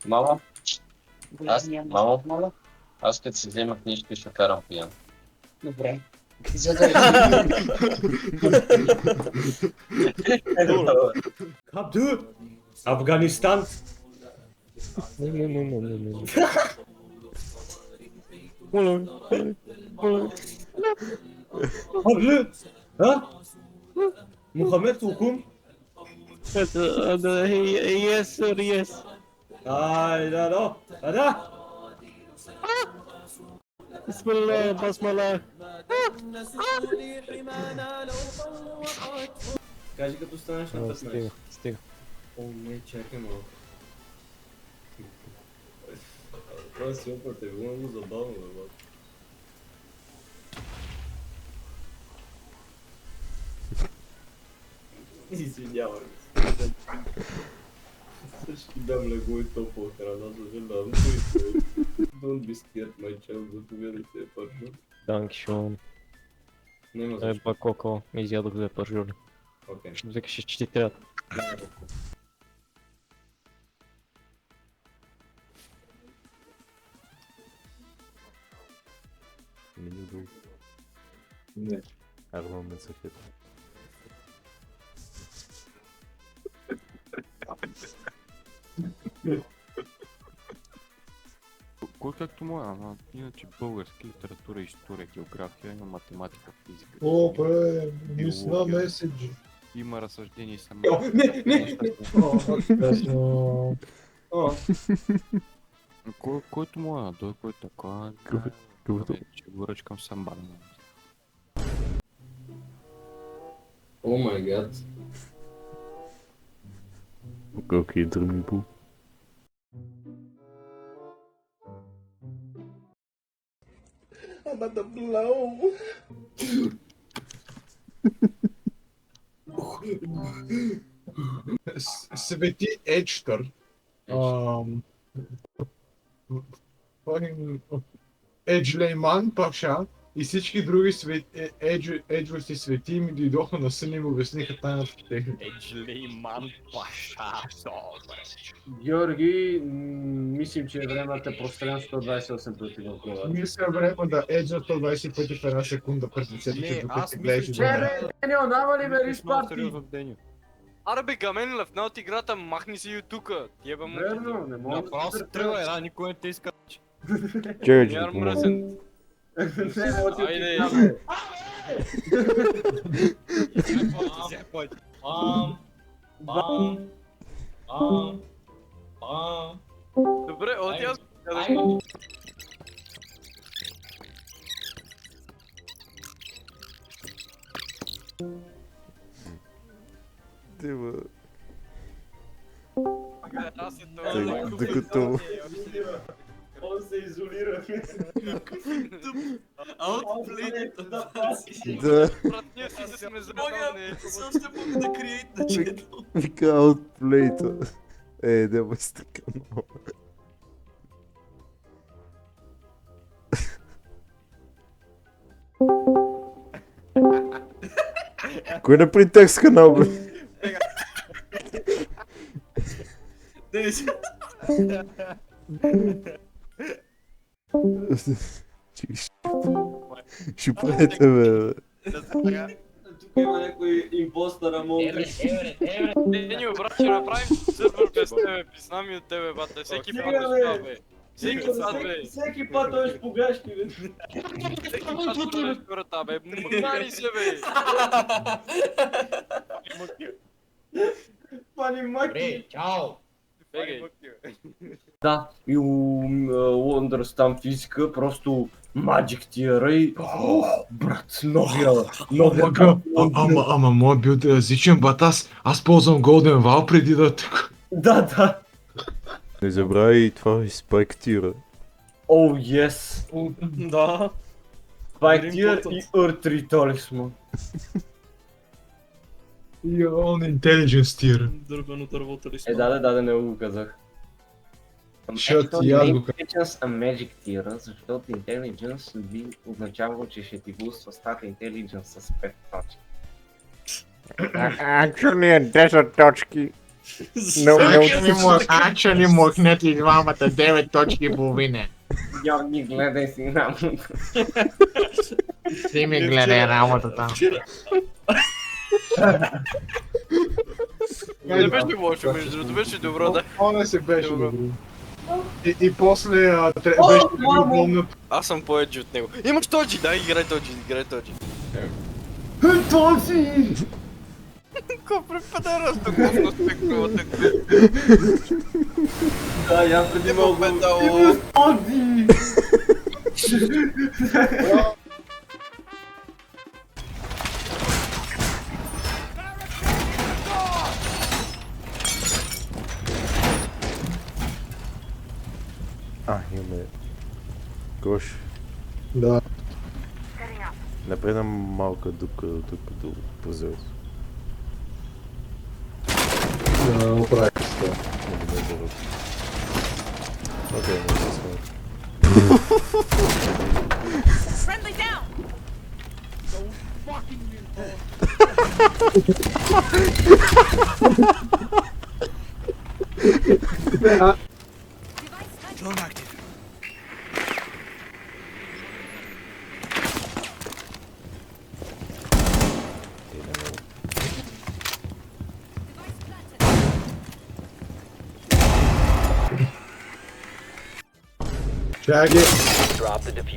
Мама, мамо, аз като си взема книжка ще карам пиян. Добре. Задължително. Abdul! Afganistan! Abdul! Ha? Muhammed hukum? Yes, sir, yes. Hayda no. Hadi. Bismillah, basmala. Кажи като станеш на 15. Стига. О, не, чакай малко. Това е супер, те било много забавно, бе, бат. Извинявай се. Всички дам лего и топла храна, съжалявам. Don't be scared, my child, заповядайте е пържу. Данкшон. Няма Е, защо. бакоко, изядох две пържули. Окей. Ще викаш, че ти трябва. Не. Арман ме съхет. Кой както му, ама иначе български, литература, история, география, има математика, физика. О, бе, мисля биология. меседжи. Има разсъждение и сами. Не. О, Който му е, той кой така. Който- Че го ръчкам сам бавно. о май гад. Окей, дръми бу. Свети Ечтър. Еджлейман Паша и всички други еджващи свети ми дойдоха на сън и ми обясниха тайната техника. Еджлейман Паша, Георги, мислим, че е време да те прострелям 128 пъти в главата. Мисля време да еджа 120 пъти в една секунда пред лицето, че докато гледаш до мен. Деньо, нама ли бе, риш Много парти? сериозно в Деню. Аре бе, Гамен лъфна от играта, махни си и тука. Тиеба му. Верно, не мога Направо се тръгва една, никой не те иска. Чакай, че Яр да помогна. мръсен. Не, мога ти Айде. Добре, оти аз. Дева. Аз се Тъй, докато... Он се изолира. Да, Брат, ние си сме забавни. вика аутплейта. Няма си така много. Кой не при текст канал, бе? Чакай, ще правите, бе. Тук има някой импостър, ама... Деню, брат, ще направим сървър без тебе, признам и от тебе, бата. Всеки път е това, бе. Всеки път, бе. Всеки път той ще погрешки, бе. Всеки път отвориш врата, бе. Мъкнари се, бе. Пани мъки. Бегай. Да, и Wonders там физика, просто Magic Tier и... Брат, новия... Ама моят билд е различен, бат, аз ползвам Golden Val преди да... Да. Не забравяй и това изпектира. О, ес. Да. Spike Tier и Earth Talisman. И on Intelligence Tier. Дървено дървото ли Да, не го казах. Защото и аз го казах. Intelligence a Magic Tier, защото Intelligence би означавало, че ще ти буства стата Intelligence с 5 точки. Actually, 10 точки. Actually махнете и двамата 9 точки и половина. Георги, гледай си работа. Ти ми гледай работата. Не беше лошо, между другото, беше добро, да. Она се беше Добро. добро. И после беше любовно. Аз съм по-еджи от него. Имаш тоджи, да, играй тоджи, играй тоджи. Този! Ко препада разтоковно спекулата. Да, я преди Има малко... педало. Този! Имаме... Кош, Да. направи малка дупка тук до прозорец. Да, оправи се това. Окей, може да се смея. Friendly down! Чаги,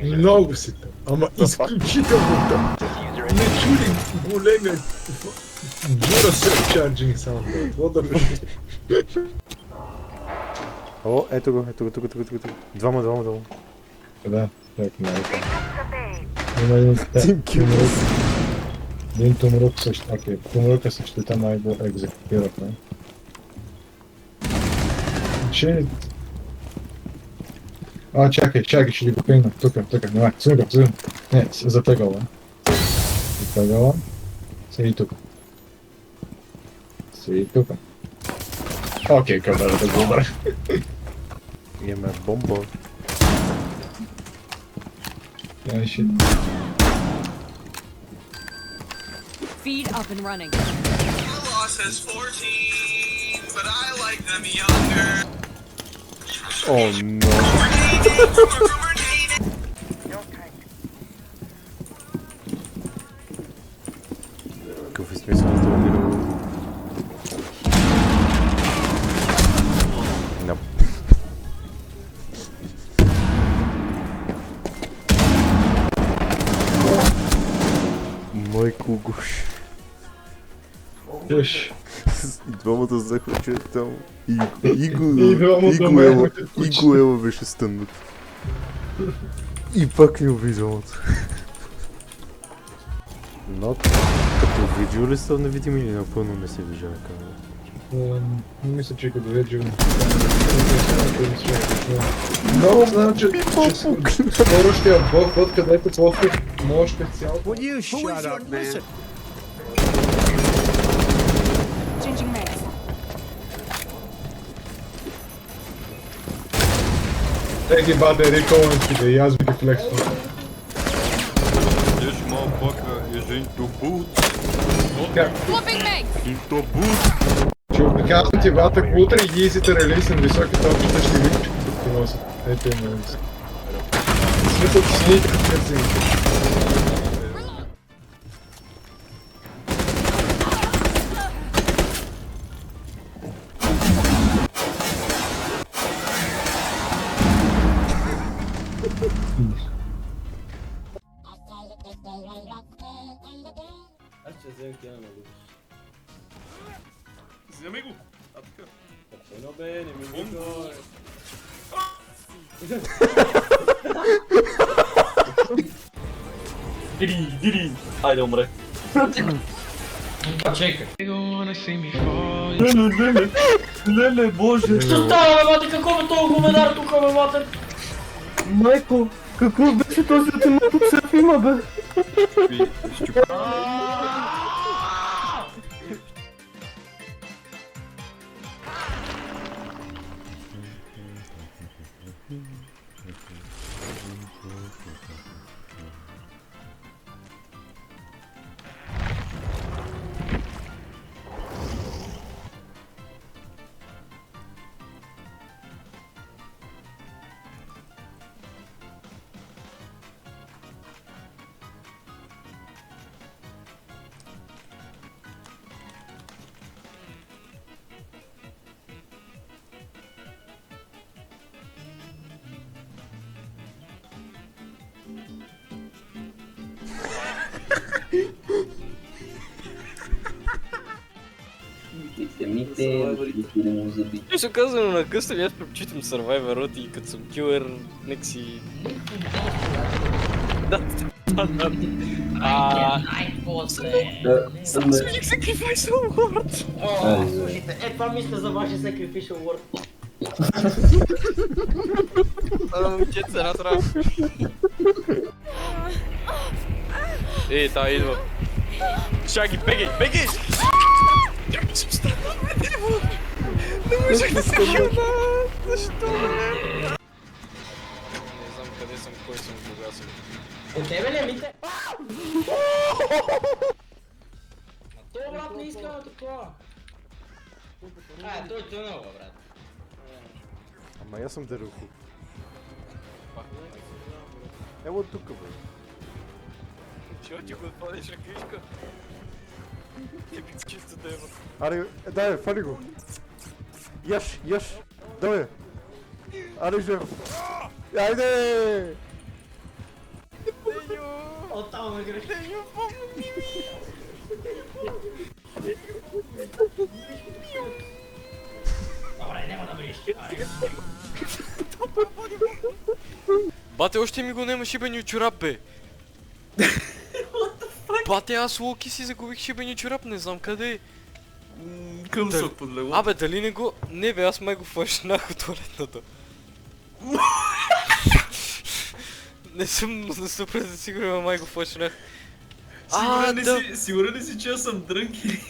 много си там, ама изключително там. Не чули големия Jura Surcharging sound, бе. What the fuck? О, ето го. Двама. Да, так, майка. Има един Килс. един тумрук също, окей, тумрука също там май го екзекутирахме. Че... чакай, ще ги го пейна, тук, давай, цъгам. Не, затъгала. Седи тук. Окей, камерата го обра. Имаме бомба. Feed up and running. О, но. Какъв е смисъл на това видео? No. Майко гош. Уж. И двамата захвача там. Иго Ела беше стъннат. И пак ми уби двамата. Но като видео ли са невидими или напълно не се вижда на камера? Мисля, че като видео... Много знам, че скоро ще я блокват, където после може специално... Changing mags. Те ги бате реколнските и аз би ги флексвам. This motherfucker is into boots. Flipping mags! Into boots. Ще обиказвам ти бата утре и ги изите релиз на високи топчета ще видиш, като ти носят. Ето им на високи. Смисъл, че снимите кързините. Аз ще вземем тя на Лукаш. Вземи го! А така. Спокойно бе, не ми го... Дири! Айде, умре. Чекай. Леле, боже! Що става, бе, мати, какво бе този гоменар тук, бе, мати? Майко, какво беше този атемат от Серафима, бе? Темите, му зъби. Ще казвам на къста, аз предпочитам Survivor роти и като съм килър, нека си... Да, Най-после. смених Sacrificial Word! О, слушайте, това мисля за вашия Sacrificial Word. Момчета, една трябва. Та идва. Шаги, бегай, бегай! Как съм станал, бе, не можех да се хилна! Защо, бе? Не знам къде съм, кой съм, кога съм. От тебе ли, Мите? То, брат, не искам да такова. Той тънал, брат. Ама аз съм дървоху. Ево тук, бе. Чего ти го отпадеш на кришка? Не би чисто да има. Аре, дай, фали го. Яш, яш. Давай. Аре, жив. Айде! Оттам ме греш. Добре, няма да бъдеш. Бате, още ми го нема шибени чорап, бе. Бате, аз Локи си загубих шибени чорап, не знам къде е. Към сок под легло. Абе, дали не го... Не бе, аз май го флашнах от туалетната. Не съм на 100% сигурен, ама май го флашнах. Сигурен ли си, че аз съм дрънк или...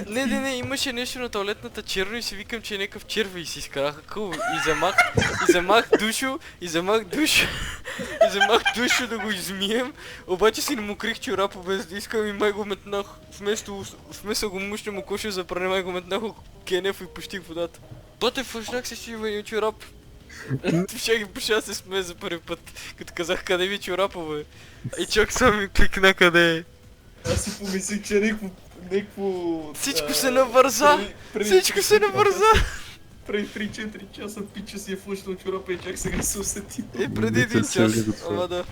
Не, имаше нещо на туалетната черно и си викам, че е някакъв червей и си изкараха къл и вземах душо да го измием, обаче си не му крих чорапа без да искам и май го метнах, вместо го мушна му коша за пране, май го метнах кенеф и пущих водата. Бате, фъшнах се шивания чорап. Ще ги пуша се смее за първи път, като казах къде ви чорапа, бе. И чак сам ми кликна къде е. Аз си помислих, че някакво... Всичко се навърза! Всичко се навърза! Преди 3-4 часа пича си е флъшнал чорапа и чак сега се усети. Преди един час, ама да.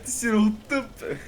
Ти си ротъп, бе.